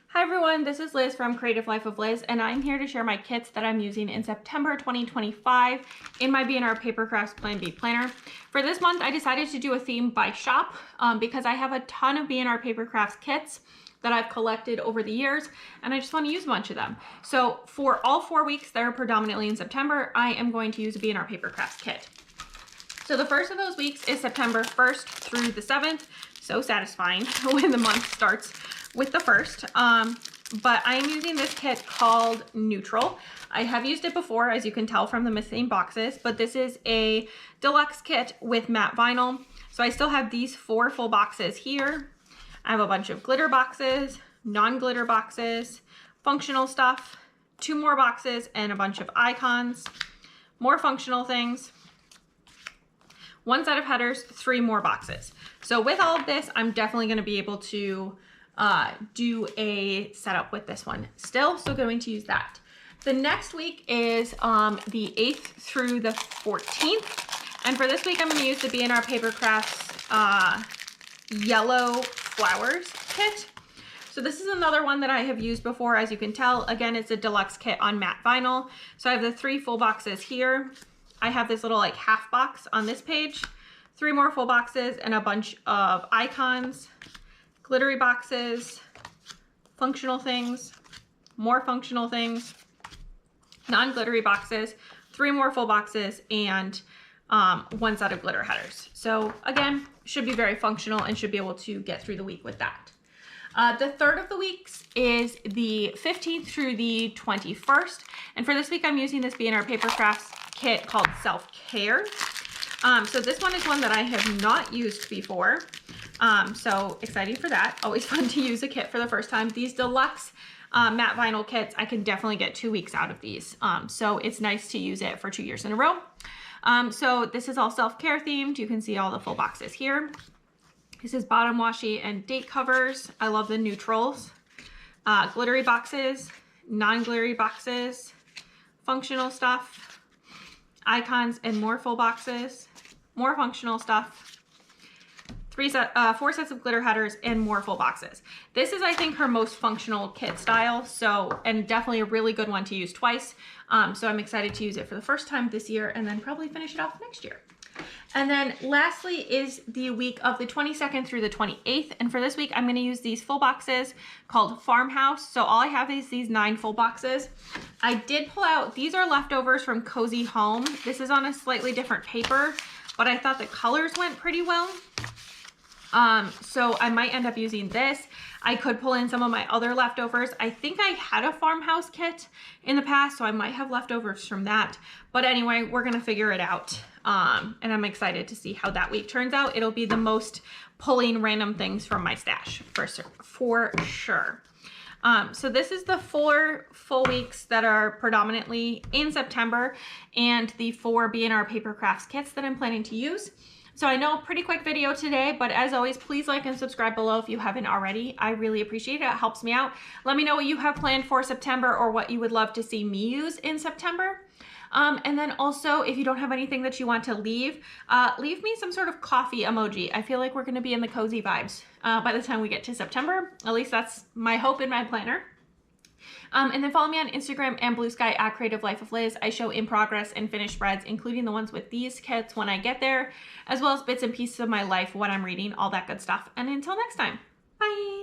Hi everyone, this is Liz from Creative Life of Liz, and I'm here to share my kits that I'm using in September 2025 in my B&R Paper Crafts Plan B planner. For this month, I decided to do a theme by shop because I have a ton of B&R Paper Crafts kits that I've collected over the years, and I just want to use a bunch of them. So for all 4 weeks that are predominantly in September, I am going to use a B&R Paper Crafts kit. So the first of those weeks is September 1st through the 7th. So satisfying when the month starts with the 1st. But I am using this kit called Neutral. I have used it before, as you can tell from the missing boxes, but this is a deluxe kit with matte vinyl. So I still have these 4 full boxes here. I have a bunch of glitter boxes, non-glitter boxes, functional stuff, 2 more boxes, and a bunch of icons, more functional things, 1 set of headers, 3 more boxes. So with all of this, I'm definitely going to be able to do a setup with this one still, so going to use that. The next week is the 8th through the 14th, and for this week I'm going to use the B&R Paper Crafts Yellow Flowers kit. So this is another one that I have used before, as you can tell. Again, it's a deluxe kit on matte vinyl. So I have the 3 full boxes here. I have this little like half box on this page, 3 more full boxes, and a bunch of icons, glittery boxes, functional things, more functional things, non-glittery boxes, 3 more full boxes, and 1 set of glitter headers. So again, should be very functional and should be able to get through the week with that. The third of the weeks is the 15th through the 21st. And for this week, I'm using this B&R Paper Crafts kit called Self-Care. So this one is one that I have not used before. So exciting for that. Always fun to use a kit for the first time. These deluxe matte vinyl kits, I can definitely get 2 weeks out of these. So it's nice to use it for 2 years in a row. So this is all self-care themed. You can see all the full boxes here. This is bottom washi and date covers. I love the neutrals. Glittery boxes, non-glittery boxes, functional stuff, icons, and more full boxes, more functional stuff, 4 sets of glitter headers, and more full boxes. This is, I think, her most functional kit style, and definitely a really good one to use twice. So I'm excited to use it for the first time this year and then probably finish it off next year. And then lastly is the week of the 22nd through the 28th. And for this week, I'm going to use these full boxes called Farmhouse. So all I have is these 9 full boxes. I did pull out, these are leftovers from Cozy Home. This is on a slightly different paper, but I thought the colors went pretty well. So I might end up using this. I could pull in some of my other leftovers. I think I had a farmhouse kit in the past, so I might have leftovers from that. But anyway, we're going to figure it out. And I'm excited to see how that week turns out. It'll be the most pulling random things from my stash for sure. So this is the 4 full weeks that are predominantly in September and the 4 B&R Paper Crafts kits that I'm planning to use. So I know, pretty quick video today, but as always, please like and subscribe below if you haven't already. I really appreciate it. It helps me out. Let me know what you have planned for September or what you would love to see me use in September. And then also, if you don't have anything that you want to leave me some sort of coffee emoji. I feel like we're going to be in the cozy vibes by the time we get to September. At least that's my hope in my planner. And then follow me on Instagram and Blue Sky at Creative Life of Liz. I show in progress and finished spreads, including the ones with these kits when I get there, as well as bits and pieces of my life, what I'm reading, all that good stuff. And until next time, bye.